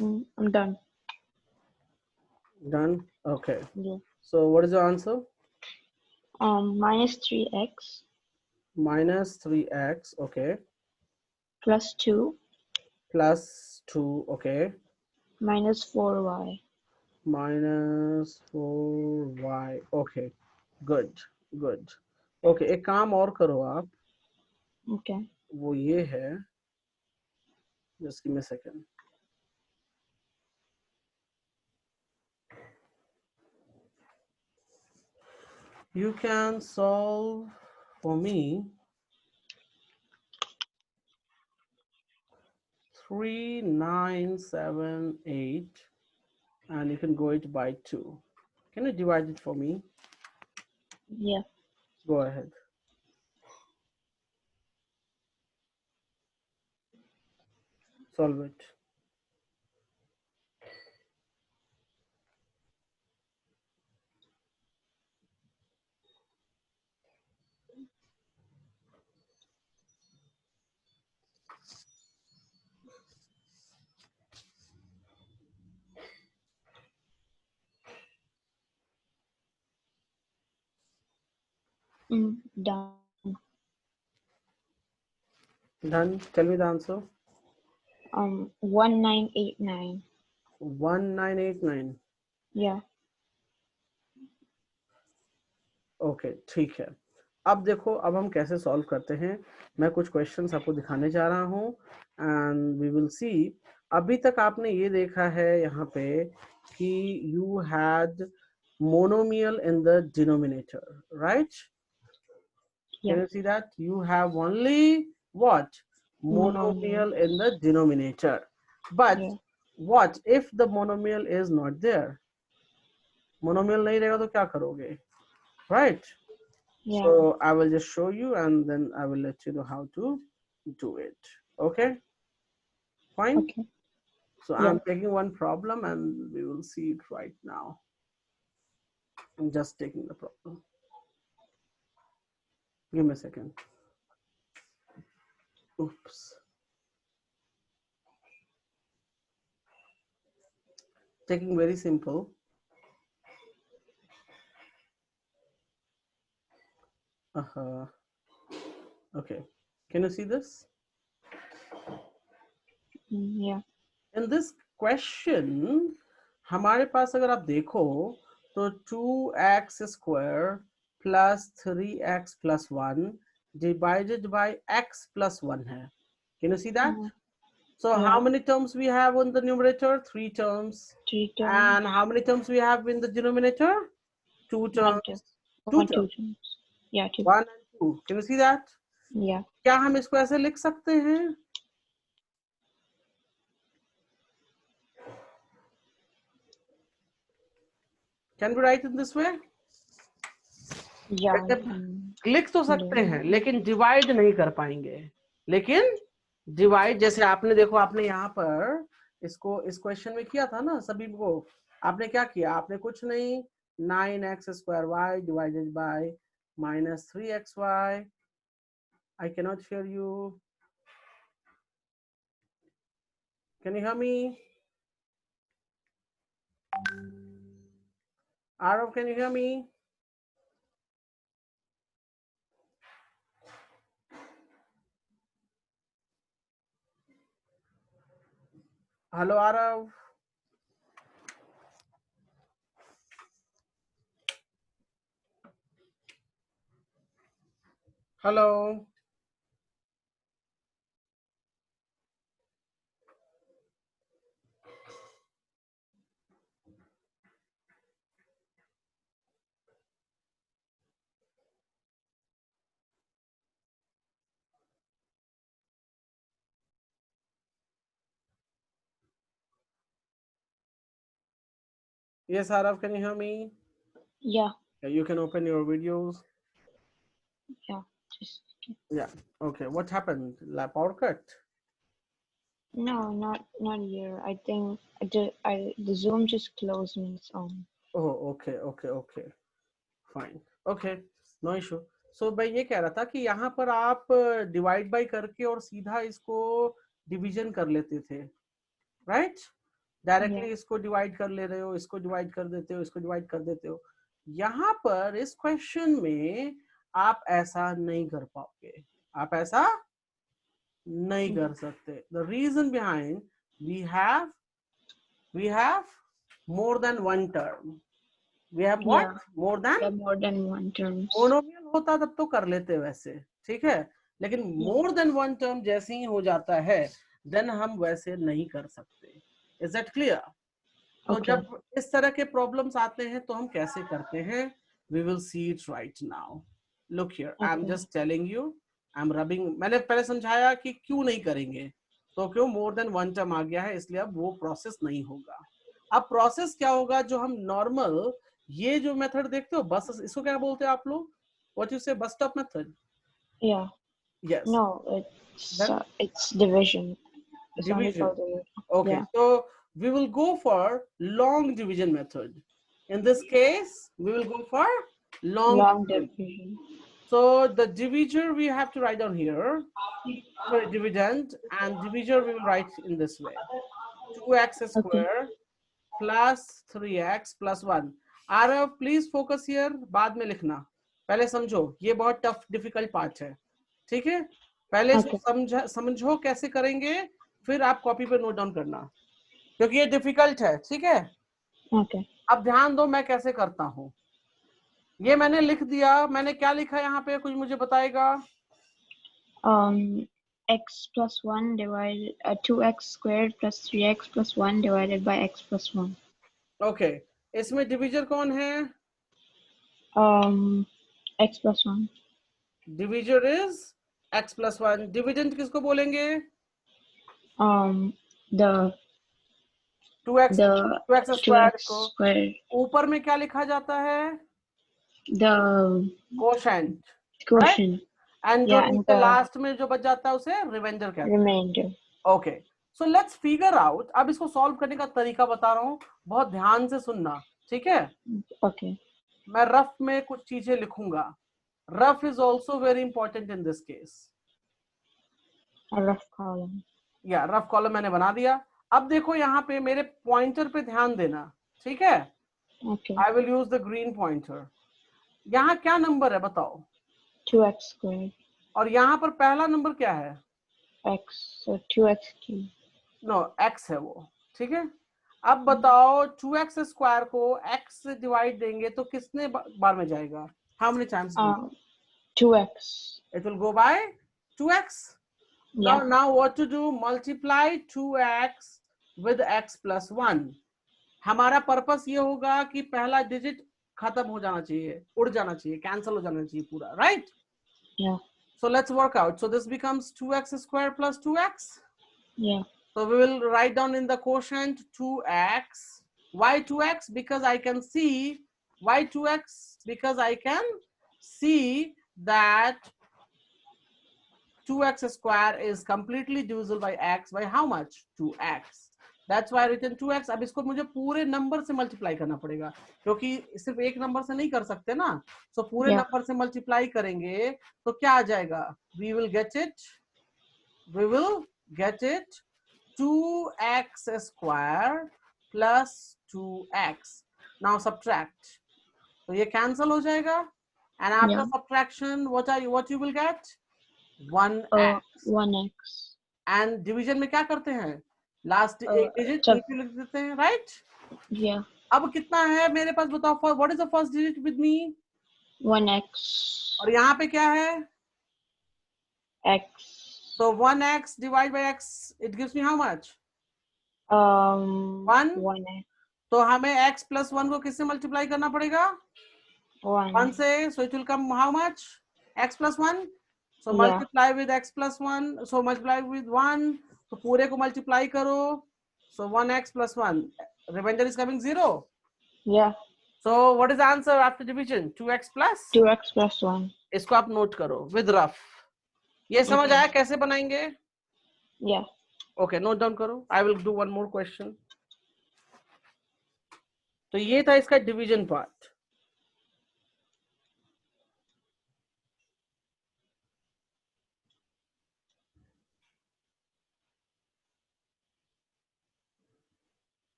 I'm done. Done? Okay. Yeah. So what is your answer? Minus 3x Minus 3x, okay. plus 2 Plus 2, okay. minus 4y. Minus 4y, okay. Good, good. Okay, एक काम और करो आप, Okay. वो ये है, just give me a second. You can solve for me 3978 and you can go it by 2. Can you divide it for me? Yeah. Go ahead. Solve it. Done. Done. Tell me the answer. 1989. 1989. Yeah. Okay, ठीक है। अब देखो, अब हम कैसे solve करते हैं। मैं कुछ क्वेश्चंस आपको दिखाने जा रहा हूँ एंड वी विल सी। अभी तक आपने ये देखा है यहाँ पे कि you had monomial in the denominator, right? Yeah. Can you see that? You have only what? Monomial in the denominator. But Yeah. what if the monomial is not there? Monomial नहीं रहेगा तो क्या करोगे? Right? Yeah. So I will just show you and then I will let you know how to do it. Okay? Fine? Okay. So Yeah. I'm taking one problem and we will see it right now. I'm just taking the problem. Give me a second. Oops. Taking very simple. Okay. Can you see this? Yeah. In this question, हमारे पास अगर आप देखो तो 2x square plus 3x plus 1 divided by x plus 1 है. Can you see that? So Yeah. how many terms we have on the numerator? 3 terms. 3 terms. And how many terms we have in the denominator? 2 terms. 2 2 terms. terms. Yeah, 2. 1 and 2. Can you see that? Yeah. क्या हम इसको ऐसे लिख सकते हैं? Can we write it this way? Yeah. लिख तो सकते हैं लेकिन डिवाइड नहीं कर पाएंगे। लेकिन डिवाइड जैसे आपने देखो, आपने यहाँ पर इसको इस क्वेश्चन में किया था ना सभी को। आपने क्या किया? आपने कुछ नहीं, 9x square y divided by minus 3xy. I cannot hear you. Can you hear me? Arav, can you hear me? Hello, Arav. Hello. Yes, Arav, can you hear me? Yeah. You can open your videos. Yeah. Just. Yeah. Okay. What happened? La power cut? No, not here. I think the Zoom just closed on its own. Oh, okay. Fine. Okay. No issue. So मैं ये कह रहा था कि यहाँ पर आप divide by करके और सीधा इसको डिवीजन कर लेते थे, राइट? Directly Yeah. इसको डिवाइड कर ले रहे हो, इसको डिवाइड कर देते हो, इसको डिवाइड कर देते हो। यहाँ पर इस क्वेश्चन में आप ऐसा नहीं कर पाओगे, आप ऐसा नहीं कर सकते। The reason behind we have more than one term, we have Yeah. What more than. Yeah, more than one terms. Monomial होता तब तो कर लेते वैसे, ठीक है, लेकिन मोर देन वन टर्म जैसे ही हो जाता है देन हम वैसे नहीं कर सकते। Is that clear? तो Okay. जब इस तरह के प्रॉब्लम्स आते हैं तो हम कैसे करते हैं, we will see it right now. Look here, I am Okay. Just telling you, I am rubbing. मैंने पहले समझाया कि क्यों नहीं करेंगे, तो क्यों मोर देन वन टर्म आ गया है इसलिए अब वो प्रोसेस नहीं होगा। अब प्रोसेस क्या होगा, जो हम नॉर्मल ये जो मेथड देखते हो बस, इसको क्या बोलते हैं आप लोग, what you say, bus stop method? Yeah. Yes, No, then it's division. It's only division. for division. Okay, Yeah. so we will go for long division method. In this case, we will go for long Long division. division. So the divisor we have to write down here, sorry, dividend, and divisor we will write in this way. 2x square plus 3x plus 1. Arav, please focus here, बाद में लिखना, पहले समझो, ये बहुत tough difficult part है, ठीक है? पहले इसको समझो कैसे करेंगे, फिर आप कॉपी पे नोट डाउन करना, क्योंकि ये डिफिकल्ट है, ठीक है? Okay. अब ध्यान दो मैं कैसे करता हूँ। ये मैंने लिख दिया, मैंने क्या लिखा है यहाँ पे, कुछ मुझे बताएगा? X plus 1 divided 2x squared plus 3x plus 1 divided by x plus 1. Okay, इसमें डिविजर कौन है? X plus 1. Divisor is x plus 1। Dividend किसको बोलेंगे? The 2x स्क्वायर को। squared. ऊपर में क्या लिखा जाता है? The quotient, quotient. एंड जो Yeah, and नीचे the लास्ट में जो बच जाता है उसे रिमाइंडर कहते हैं। remainder. Okay, so let's figure out. अब इसको सॉल्व करने का तरीका बता रहा हूँ, बहुत ध्यान से सुनना, ठीक है? Okay. मैं रफ में कुछ चीजें लिखूंगा। Rough is also very important in this case. A rough column. या रफ कॉलम मैंने बना दिया। अब देखो यहाँ पे मेरे पॉइंटर पे ध्यान देना, ठीक है? Okay. I will use the green pointer. यहाँ क्या नंबर है बताओ? 2x squared. और यहाँ पर पहला नंबर क्या है? X. So 2x cubed. No, x है वो, ठीक है? अब बताओ 2x स्क्वायर को x से डिवाइड देंगे तो कितने बार में जाएगा? How many times? 2x. It will go by 2x. Yeah. Now what to do? Multiply 2x with x plus 1. हमारा पर्पस ये होगा कि पहला डिजिट खत्म हो जाना चाहिए, उड़ जाना चाहिए, कैंसिल हो जाना चाहिए पूरा, right? Yeah. So let's work out. So this becomes 2x square plus 2x. Yeah. So we will write down in the quotient 2x. Why 2x? Because I can see. Why 2x? Because I can see that 2x square is completely divisible by x by how much? 2x. That's why I written 2x. अब इसको मुझे पूरे number से multiply करना पड़ेगा, क्योंकि सिर्फ एक नंबर से नहीं कर सकते ना। सो पूरे नंबर से मल्टीप्लाई करेंगे तो क्या आ जाएगा? We will get it 2x square plus 2x. Now subtract. तो ये कैंसिल हो जाएगा, and after subtraction what you will get? 1x. 1x. And division में क्या करते हैं? लास्ट एक डिजिट नीचे लिख देते हैं, राइट? Yeah. अब कितना है मेरे पास बताओ? What is the first digit with me? 1x. और यहाँ पे क्या है? X. So 1x divided by x, it gives me how much? 1x. तो हमें x plus 1 को किससे मल्टीप्लाई करना पड़ेगा? 1 से. So it will come how much? x plus 1. So multiply with x plus 1. So multiply with 1. तो पूरे को मल्टीप्लाई करो. So 1x plus 1. Remainder is coming 0. Yeah. So what is the answer after division? 2x plus 1. इसको आप note करो with rough. ये समझ आया कैसे बनाएंगे? Yeah. Okay, नोट डाउन करो. I will do one more question. तो ये था इसका division part.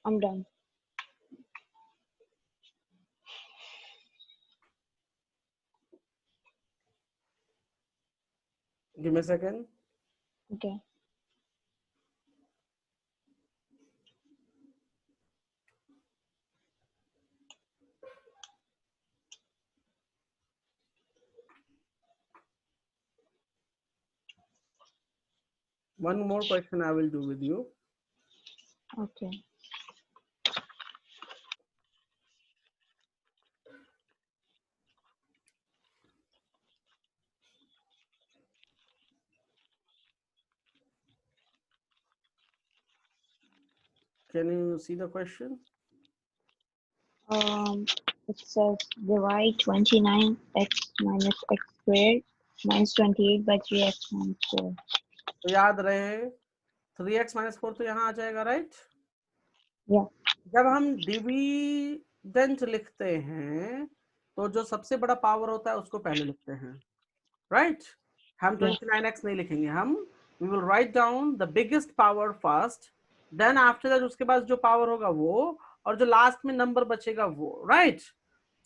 I'm done. Give me a second. Okay. One more question I will do with you. Okay. Can you see the question? It says divide 29x minus x squared minus 28 by 3x minus 4. तो याद रहे 3x minus 4 तो यहाँ आ जाएगा, right? Yeah. जब हम dividend लिखते हैं तो जो सबसे बड़ा पावर होता है उसको पहले लिखते हैं, राइट? हम 29x नहीं लिखेंगे, हम we will write down the biggest power first, then after that उसके बाद जो पावर होगा वो, और जो लास्ट में नंबर बचेगा वो, right?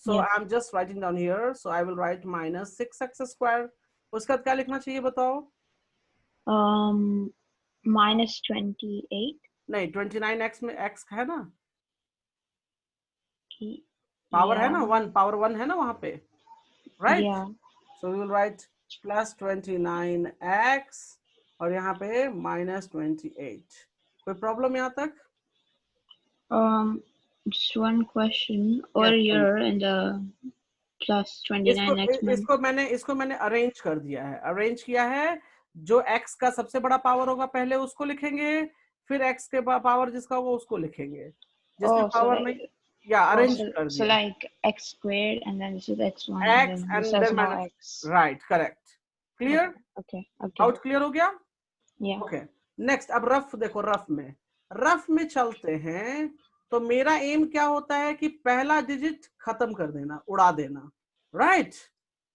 So Yeah. I'm just writing down here, so I will write minus 6x square. उसके बाद क्या लिखना चाहिए बताओ? Minus 28. नहीं, 29x में x है ना, पावर है ना, वन, पावर 1 है ना वहां पे, right? Yeah. So we will write plus 29x और यहाँ पे minus 28. कोई प्रॉब्लम यहाँ तक? Just one question. Or Yes, you're in the plus 29x minus. इसको मैंने अरेंज कर दिया है, अरेंज किया है। जो x का सबसे बड़ा पावर होगा पहले उसको लिखेंगे, फिर x के पावर जिसका होगा उसको लिखेंगे, जिसमें Oh, so पावर like, नहीं, या अरेंज कर so दिया, like x squared and then this is x1 and x then this and has then no minus, x. Right, correct, clear, Okay. Doubt clear हो गया? Yeah. ओके, नेक्स्ट अब rough देखो, rough में चलते हैं। तो मेरा एम क्या होता है कि पहला डिजिट खत्म कर देना, उड़ा देना, right?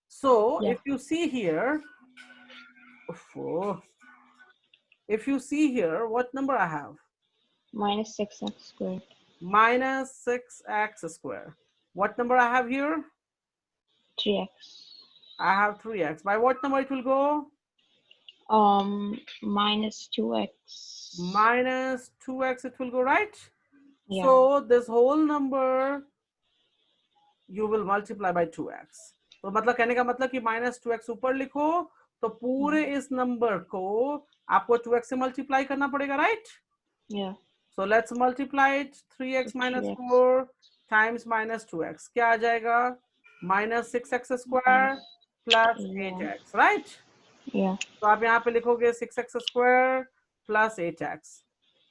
So Yeah. if you see here what number I have? Minus 6x squared. Minus 6x square. What number I have here? 3x. I have 3x. By what number it will go? Minus 2x. Minus 2x it will go, right? Yeah. So this whole number you will multiply by 2x. तो मतलब कहने का मतलब कि minus 2x ऊपर लिखो, तो पूरे इस नंबर को आपको 2x से मल्टीप्लाई करना पड़ेगा, right? Yeah. So let's multiply it. 3x minus 3x. 4 times minus 2x. क्या आ जाएगा? Minus 6x square plus 8x, right? Yeah. तो आप यहाँ पे लिखोगे 6x square plus 8x.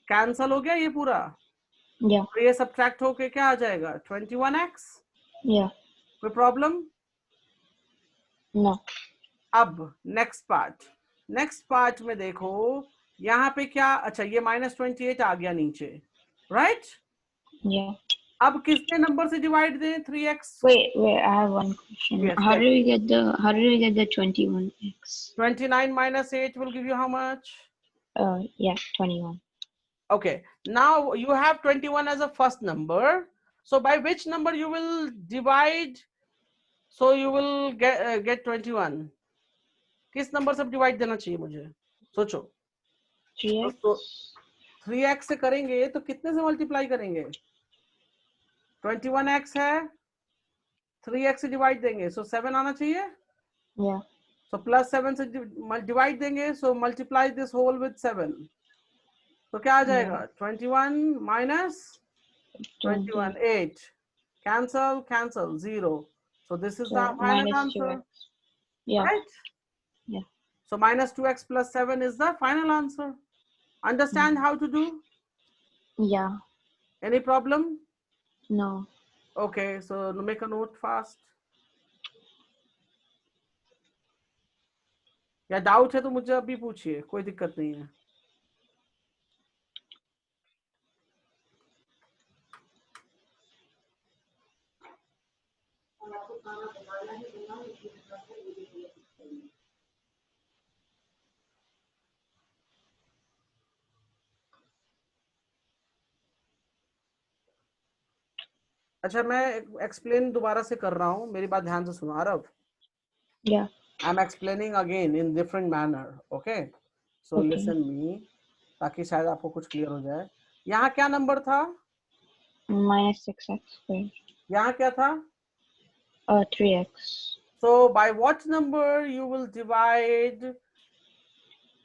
Cancel हो गया ये पूरा? Yeah. तो ये सब्ट्रैक्ट होके क्या आ जाएगा? 21x. Yeah. कोई प्रॉब्लम? No. अब नेक्स्ट पार्ट में देखो, यहाँ पे क्या, अच्छा ये -28 आ गया नीचे, राइट? Yeah. अब किसके नंबर से डिवाइड दें 3x? Wait, I have one question. Yes, How do we get the 21x? 29 minus 8 will give you how much? Yeah, 21. Okay, now you have 21 as a first number. So by which number you will divide? So you will get 21. किस number से divide देना चाहिए मुझे? सोचो। 3x. तो 3x से करेंगे तो कितने से मल्टीप्लाई करेंगे? 21x है, 3x से डिवाइड देंगे, सो 7 आना चाहिए। Yeah. So plus 7 से डिवाइड देंगे, so multiply this whole with 7, तो क्या आ जाएगा? 21 minus 21, 8, cancel 0, so this is the final answer, 2x. Yeah. right? Yeah. So minus 2x plus 7 is the final answer. Understand how to do? Yeah. Any problem? No. Okay, so make a note fast. या doubt है तो मुझे अभी पूछिए, कोई दिक्कत नहीं है। अच्छा मैं एक्सप्लेन दोबारा से कर रहा हूँ, मेरी बात ध्यान से सुनो Aarav. Yeah. I am explaining again in different manner, okay? So Okay. Listen me, ताकि शायद आपको कुछ क्लियर हो जाए। यहाँ क्या नंबर था? Minus 6x squared. यहाँ क्या था? 3x. So by what number you will divide,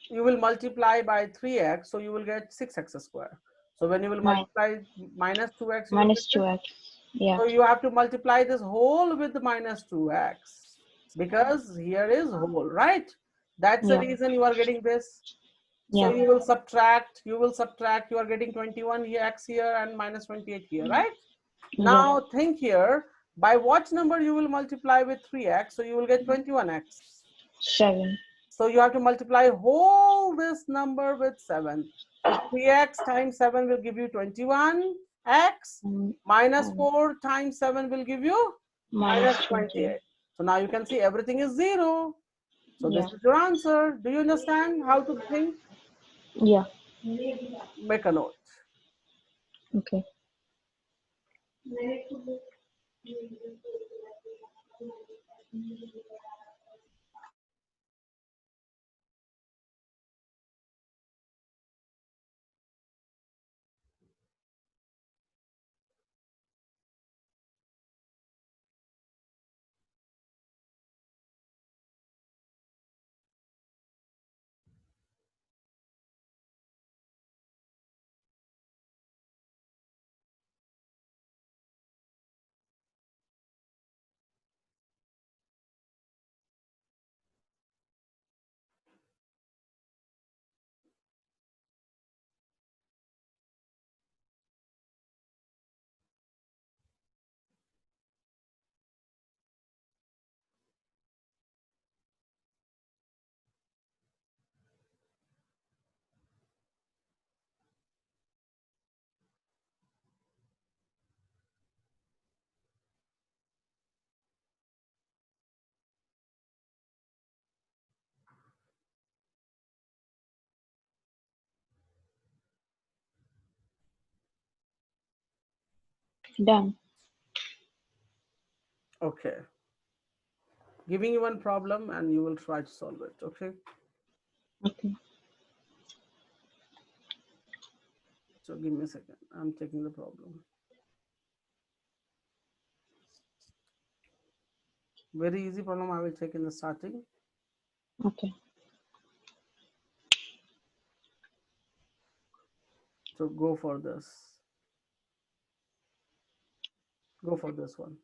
you will multiply by 3x, so you will get 6x square. So when you will Nine. multiply minus 2x, you will Minus get 2x. Yeah. so you have to multiply this whole with minus 2x, because here is whole, right? That's the Yeah. reason you are getting this. So Yeah. you will subtract, you are getting 21 here, x here, and minus 28 here, right? Yeah. Now think here, by what number you will multiply with 3x, so you will get 21x. 7. So you have to multiply whole this number with 7. So 3x times 7 will give you 21x, minus 4 times 7 will give you minus 28. So now you can see everything is 0. So this Yeah. is your answer. Do you understand how to think? Yeah. Make a note. Okay. Done. Okay. Giving you one problem and you will try to solve it, okay? Okay. So give me a second. I'm taking the problem. Very easy problem I will take in the starting. Okay. So go for this. Go for this one.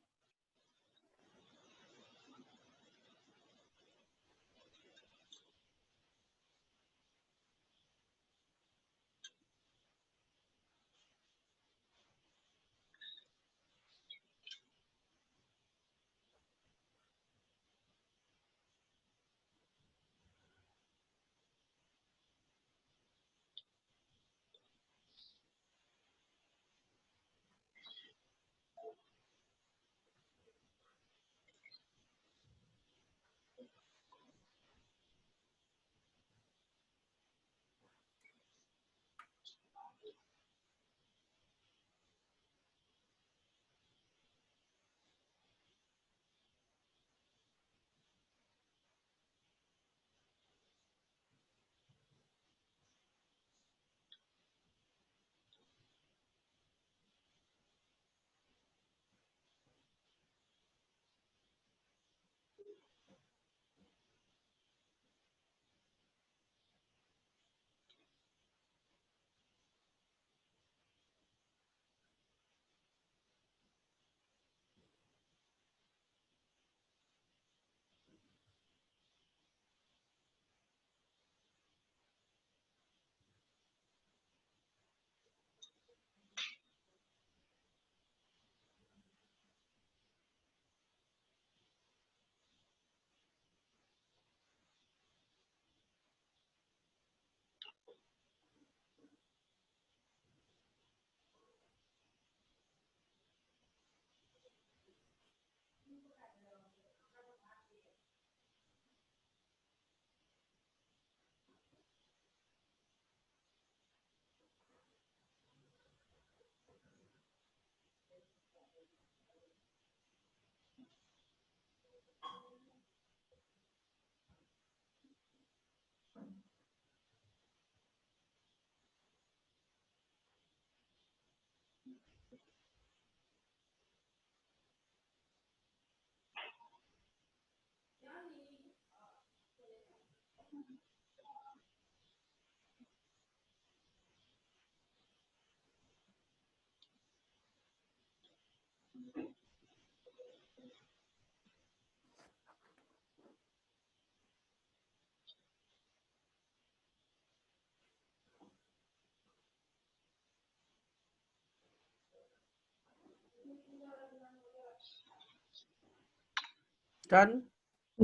Done.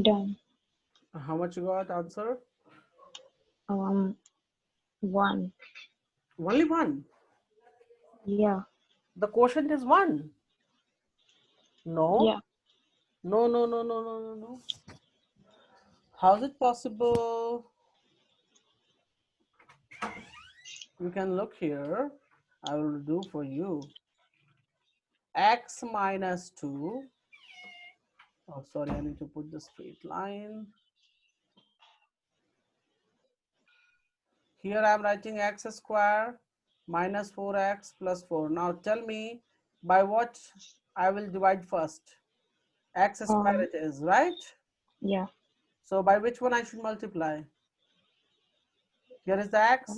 Done. How much you got answer? 1. Only one. Yeah. The quotient is 1. No. Yeah. No, no, no, no, no, no, no. How is it possible? You can look here. I will do for you. X minus 2. Oh, sorry, I need to put the straight line. Here I am writing x square minus 4x plus 4. Now tell me by what I will divide first. X square it is, right? Yeah. So by which one I should multiply? Here is the x.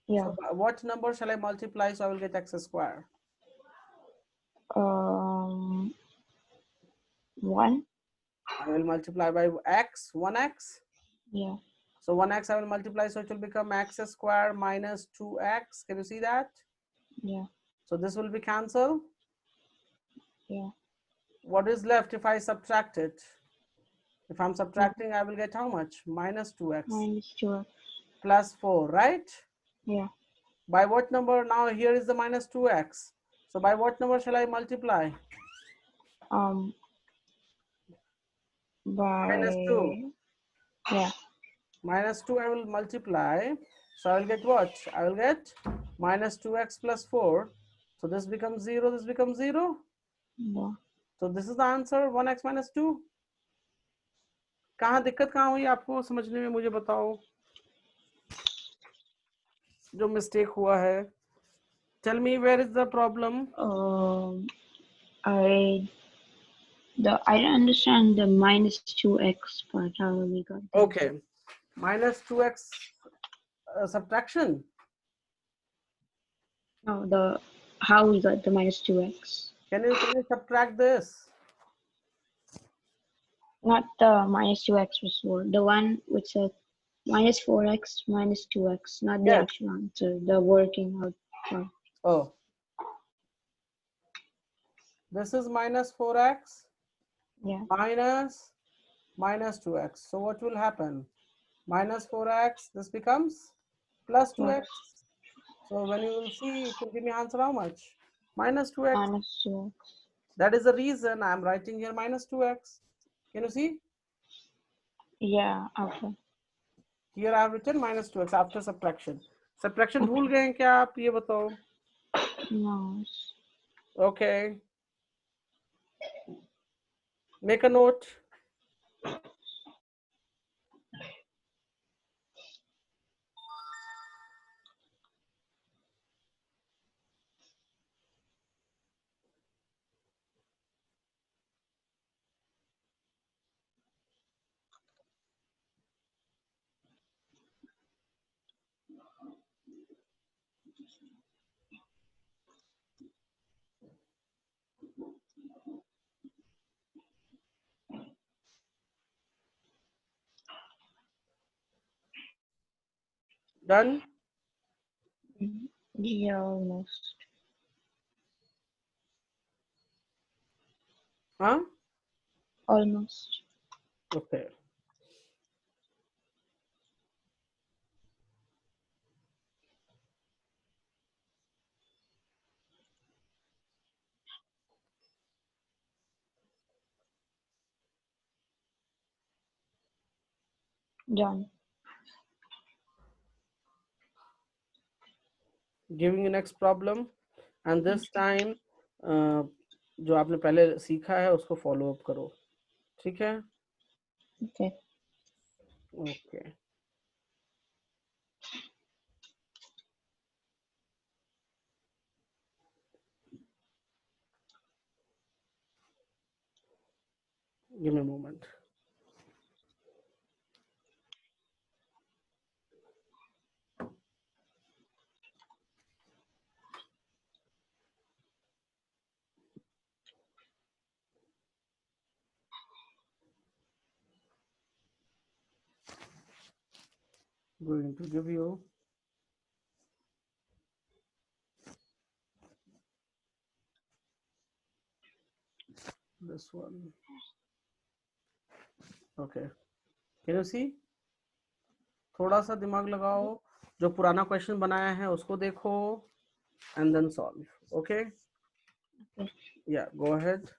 Yeah. So by what number shall I multiply so I will get x square? 1. I will multiply by x, 1x. Yeah. So 1x I will multiply, so it will become x square minus 2x. Can you see that? Yeah. So this will be cancelled. Yeah. What is left if I subtract it? If I'm subtracting, I will get how much? Minus 2x Minus 2. plus 4, right? Yeah. By what number? Now here is the minus 2x. So by what number shall I multiply? Minus 2. Yeah. Minus 2 I will multiply. So I will get what? I will get minus 2x plus 4. So this becomes 0, this becomes 0. Yeah. So this is the answer, 1x minus 2. कहाँ दिक्कत कहाँ हुई आपको समझने में, मुझे बताओ जो मिस्टेक हुआ है. Tell me where is the problem. I don't understand the minus 2x part. How we got that? Okay, minus 2x subtraction. No, how we got the minus 2x. Can you subtract this? Not the minus 2x plus 4. The one which said minus 4x minus 2x. Not the Yes. actual answer. The working out part. Oh, this is minus 4x Yeah. minus 2x. So what will happen? Minus 4x, this becomes plus 2x. So when you will see, it will give me answer how much? Minus 2x. Minus 2x. That is the reason I am writing here minus 2x. Can you see? Yeah. Okay. Here I have written minus 2x after subtraction. Subtraction भूल गए हैं क्या आप, ये बताओ? No. Okay. Make a note. Done? Yeah, almost. Huh? Almost. Okay. Done. Giving you next problem, and this time जो आपने पहले सीखा है उसको फॉलो अप करो, ठीक है? Okay. Okay. Give me a moment. going to give you this one. Okay, can you see? थोड़ा सा दिमाग लगाओ, जो पुराना क्वेश्चन बनाया है उसको देखो and then solve. Okay? Okay. Yeah, go ahead.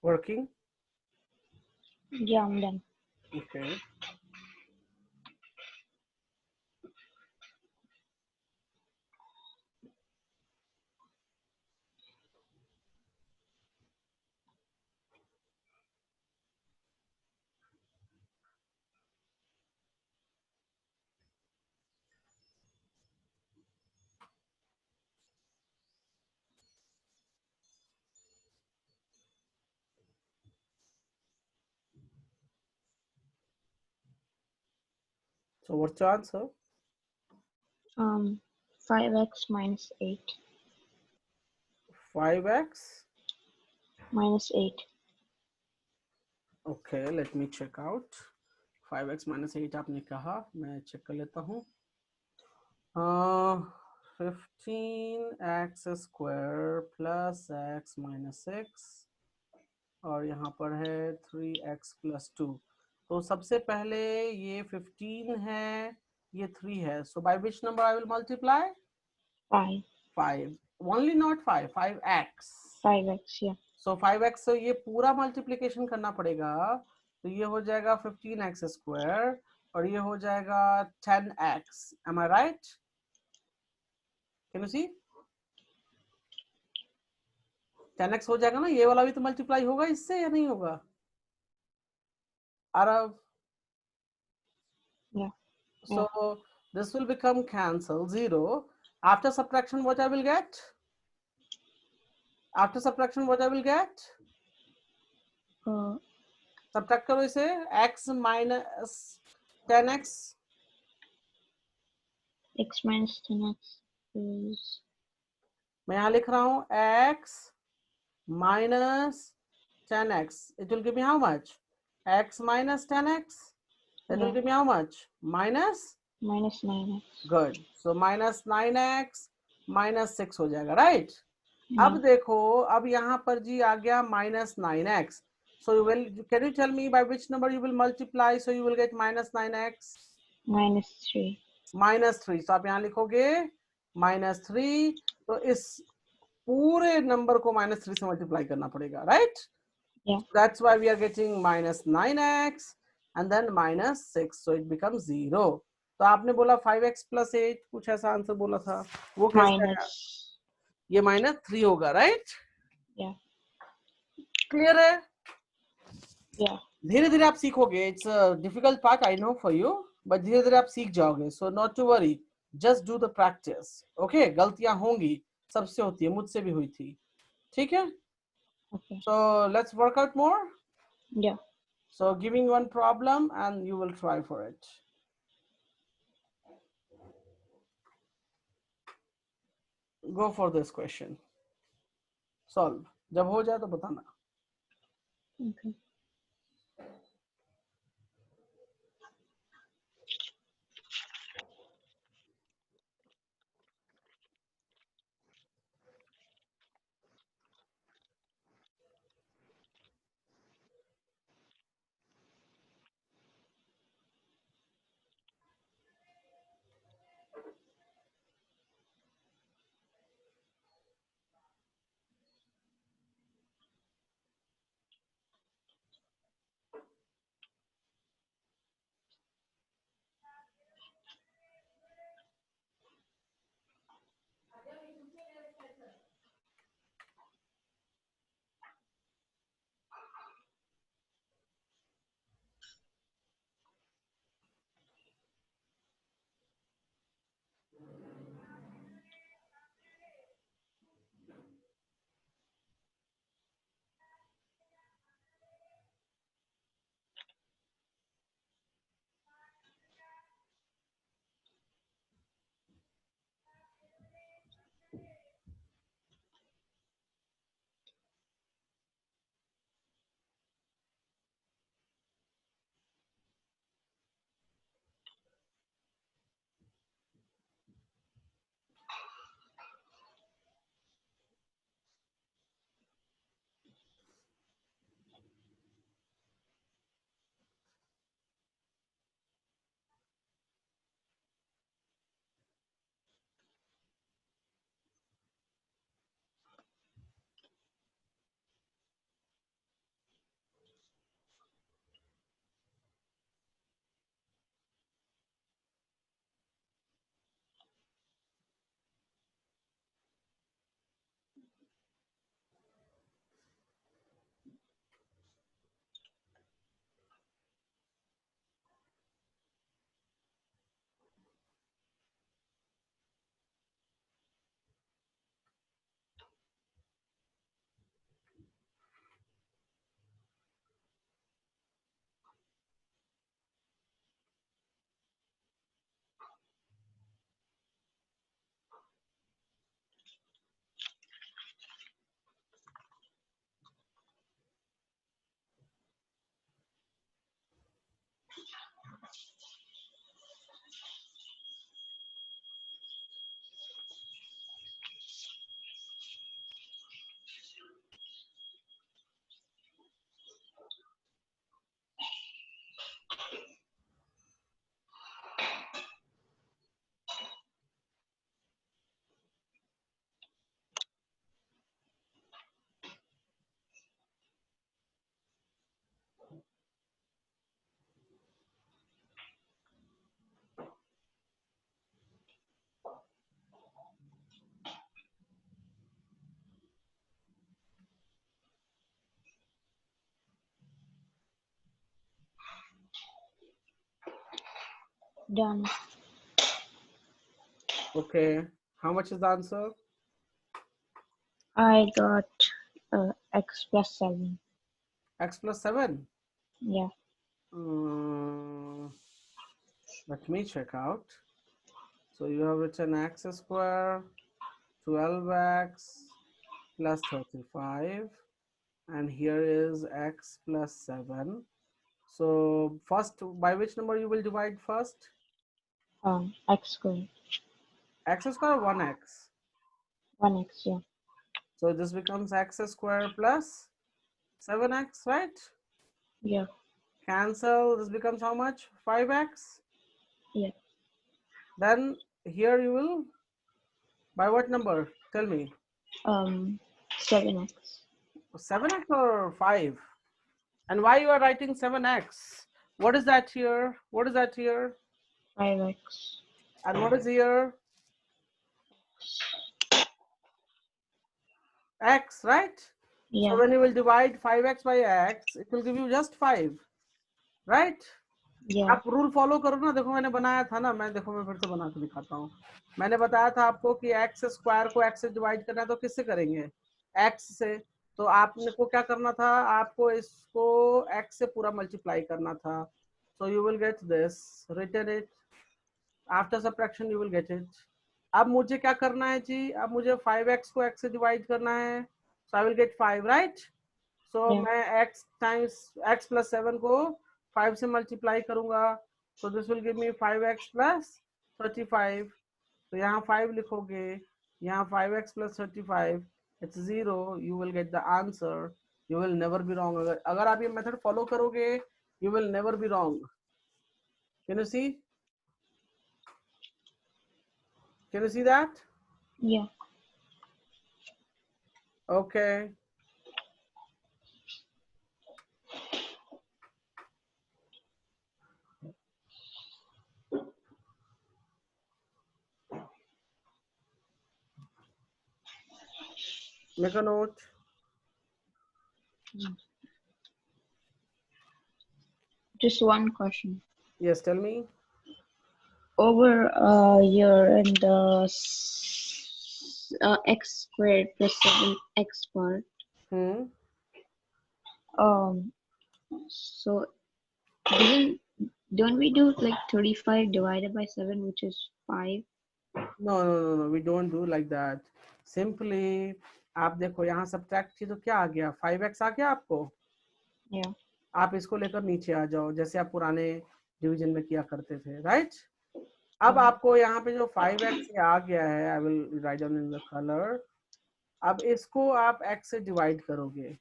Working? Yeah, I'm done. Okay. So what's your answer? 5x minus 8. 5x? Minus 8. Okay, let me check out. 5x minus 8 आपने कहा, मैं चेक कर लेता हूँ. 15x square plus x minus 6 और यहाँ पर है 3x plus 2. तो सबसे पहले ये 15 है, ये 3 है. So by which number I will multiply? 5. 5. Only not 5, 5x. 5x, yeah. So 5x से ये पूरा मल्टीप्लिकेशन करना पड़ेगा, तो ये हो जाएगा 15x स्क्वायर और ये हो जाएगा 10x. Am I right? Can you see? 10x हो जाएगा ना, ये वाला भी तो मल्टीप्लाई होगा इससे या नहीं होगा? Aarav? Yeah. So This will become cancel 0. After subtraction, what I will get? After subtraction, what I will get? Subtract करो इसे. X minus 10x. X minus 10x is. मैं यहाँ लिख रहा हूँ x minus 10x. It will give me how much? X minus 10x. That will Yeah. give me how much? Minus Minus 9x. Good. So minus 9x minus 6 हो जाएगा, right? अब Yeah. देखो, अब यहाँ पर जी आ गया minus 9x. So you will, can you tell me by which number you will multiply? So you will get minus 9x. Minus 3. Minus 3. So आप यहाँ लिखोगे minus 3. तो इस पूरे नंबर को minus 3 से मल्टीप्लाई करना पड़ेगा, right? Yeah. That's why we are getting minus 9x and then minus 6. So it becomes 0. तो आपने बोला 5x plus 8, कुछ ऐसा आंसर बोला था, वो कैसे आया? Minus. ये minus 3 होगा, right? Yeah. Clear है? Yeah. धीरे धीरे आप सीखोगे. It's a difficult part, I know for you, but धीरे धीरे आप सीख जाओगे. So not to worry, just do the practice. Okay? गलतियां होंगी, सबसे होती है, मुझसे भी हुई थी. ठीक है? Okay. So let's work out more. Yeah. So giving one problem and you will try for it. Go for this question. Solve. जब हो जाए तो बताना. Okay. Done. Okay. How much is the answer? I got x plus 7. X plus 7. Yeah. Let me check out. So you have written x square 12x plus 35, and here is x plus 7. So first, by which number you will divide first? X squared. X square 1x. 1x, yeah. So this becomes x square plus 7x, right? Yeah. Cancel. This becomes how much? 5x. Yeah. Then here you will, by what number? Tell me. 7x. 7x or 5? And why you are writing 7x? What is that here? What is that here? 5x. And what is here? X, right? Yeah. So when you will divide 5x by x, it will give you just 5, right? Yeah. आप rule follow करो ना. देखो मैंने बनाया था ना, मैं फिर से बना के दिखाता हूँ. मैंने बताया था आपको कि एक्स स्क्वायर को एक्स से डिवाइड करना है तो किससे करेंगे? एक्स से. तो आपने को क्या करना था? आपको इसको एक्स से पूरा मल्टीप्लाई करना था. So you will get this, written it. After subtraction you will get it. अब मुझे क्या करना है जी? अब मुझे 5x को x से डिवाइड करना है. So I will get 5, right? So Yeah. मैं x टाइम्स x प्लस 7 को 5 से मल्टीप्लाई करूंगा. So this will give me 5x plus 35. तो यहाँ 5 लिखोगे, यहाँ 5x plus 35, it's 0. You will get the answer. You will never be wrong. अगर आप ये मेथड फॉलो करोगे, you will never be wrong. Can you see? Can you see that? Yeah. Okay. Make a note. Just one question. Yes, tell me. Over here in the x squared plus 7x part. So don't we do like 35 divided by 7, which is 5? No, we don't do like that. Simply, आप देखो यहाँ subtract की तो क्या आ गया? 5x आ गया आपको. Yeah. आप इसको लेकर नीचे आ जाओ, जैसे आप पुराने डिवीजन में किया करते थे, राइट? अब आपको यहाँ पे जो 5x आ गया है, I will write down in the colour. अब इसको आप x से डिवाइड करोगे,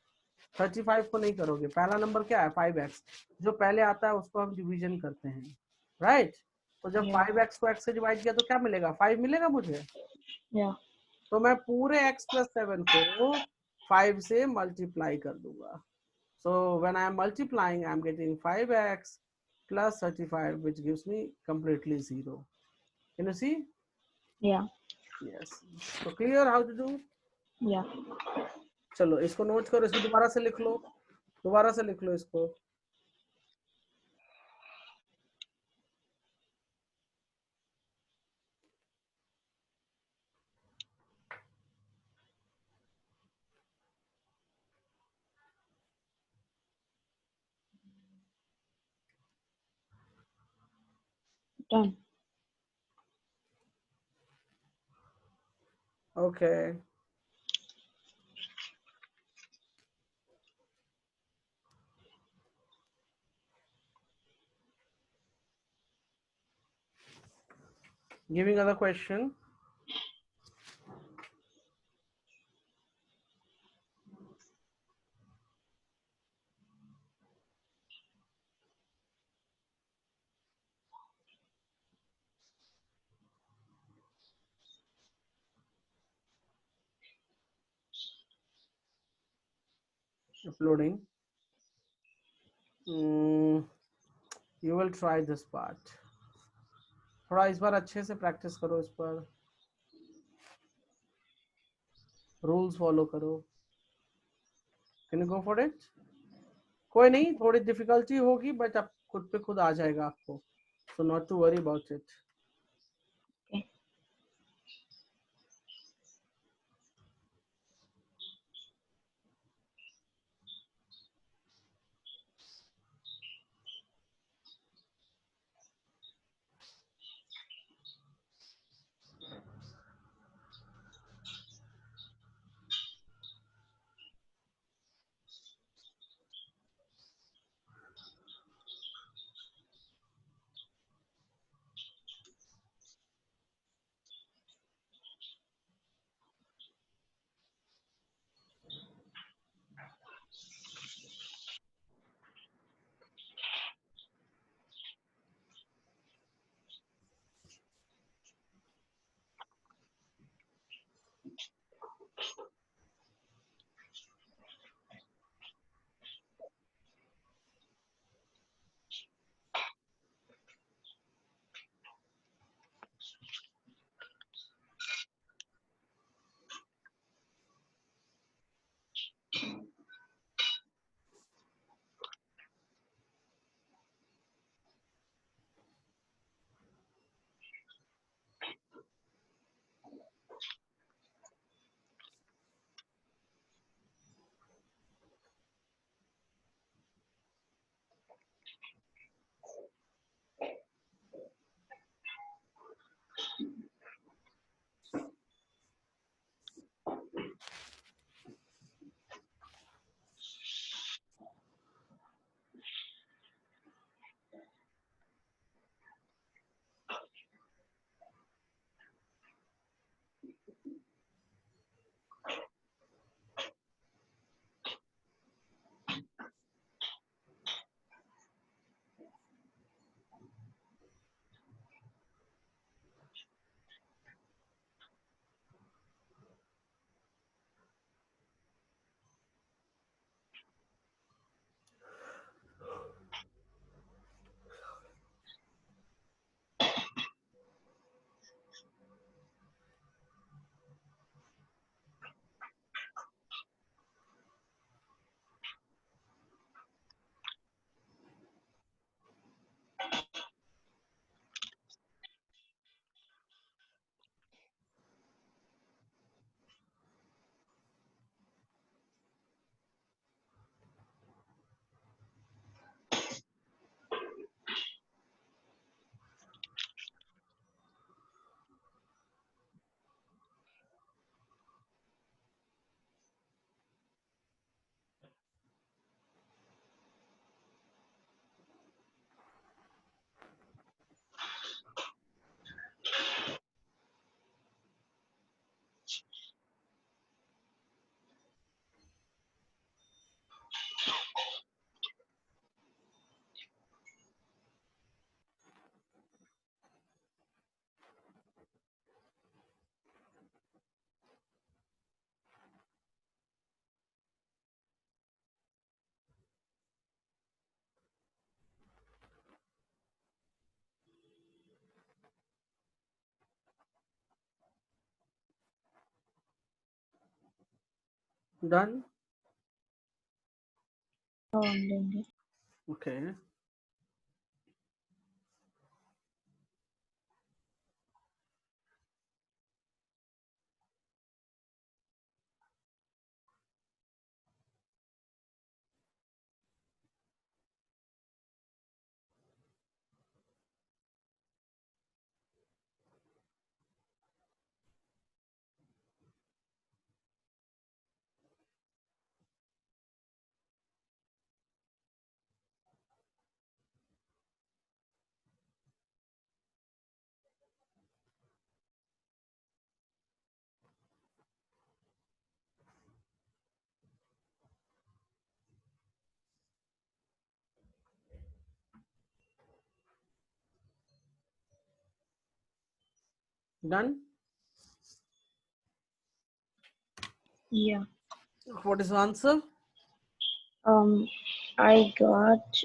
35 को नहीं करोगे. पहला नंबर क्या है? 5x. जो पहले आता है उसको हम डिवीजन करते हैं, राइट? तो जब 5x को x से डिवाइड किया तो क्या मिलेगा? 5 मिलेगा मुझे. तो मैं पूरे x प्लस 7 को 5 से मल्टीप्लाई कर दूंगा. So when I am multiplying, I am getting 5x plus 35, which gives me completely 0. Can you see? Yeah. Yes. So clear how to do? Yeah. चलो इसको नोट करो, इसको दोबारा से लिख लो, दोबारा से लिख लो इसको. Done. Okay. Giving other question. Uploading. You will try this part. थोड़ा इस बार अच्छे से प्रैक्टिस करो, इस पर रूल्स फॉलो करो. Can you go for it? कोई नहीं, थोड़ी डिफिकल्टी होगी बट आप खुद पे खुद आ जाएगा आपको. So not to worry about it. Done? Oh, I'm doing it. Okay. Done? Yeah. What is the answer? I got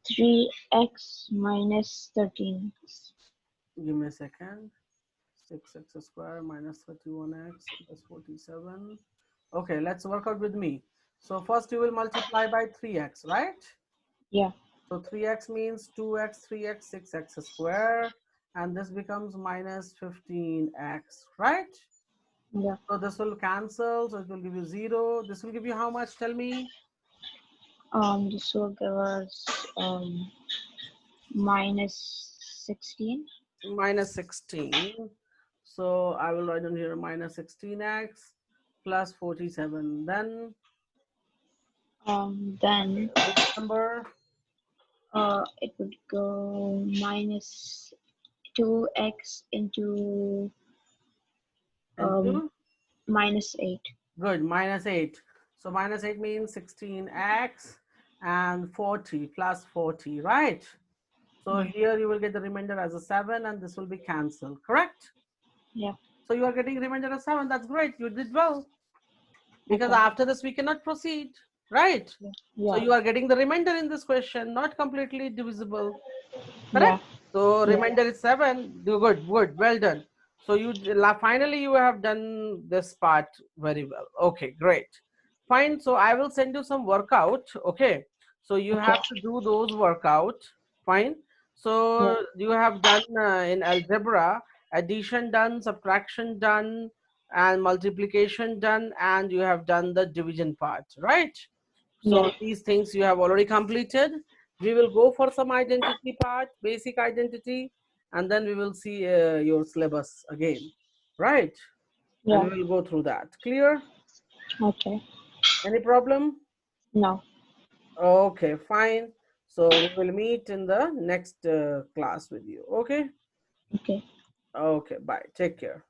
3x minus 13. Give me a second. 6x square minus 31x plus 47. Okay, let's work out with me. So first you will multiply by 3x, right? Yeah. So 3x means 2x, 3x, 6x square, and this becomes minus 15x, right? Yeah. So this will cancel, so it will give you 0. This will give you how much? Tell me. This will give us minus 16. Minus 16. So I will write down here minus 16x plus 47. Then Then which number? it would go minus 2x into Into? minus 8. Good, minus 8. So minus 8 means 16x and 40 plus 40, right? So Yeah. here you will get the remainder as a 7 and this will be cancelled, correct? Yeah. So you are getting remainder as 7. That's great. You did well. Because Okay. after this we cannot proceed, right? Yeah. So Yeah. you are getting the remainder in this question, not completely divisible, Yeah. correct? So Yeah. remainder is 7. Do good, good, well done. So you finally you have done this part very well. Okay, great. Fine. So I will send you some workout. Okay. So you Okay. have to do those workout. Fine. Yeah. So you have done in algebra addition done, subtraction done, and multiplication done, and you have done the division part, right? So Yeah. these things you have already completed. We will go for some identity part, basic identity, and then we will see your syllabus again, right? And Yeah. we will go through that. Clear? Okay. Any problem? No. Okay, fine. So we will meet in the next class with you. Okay? Okay. Okay, bye. Take care.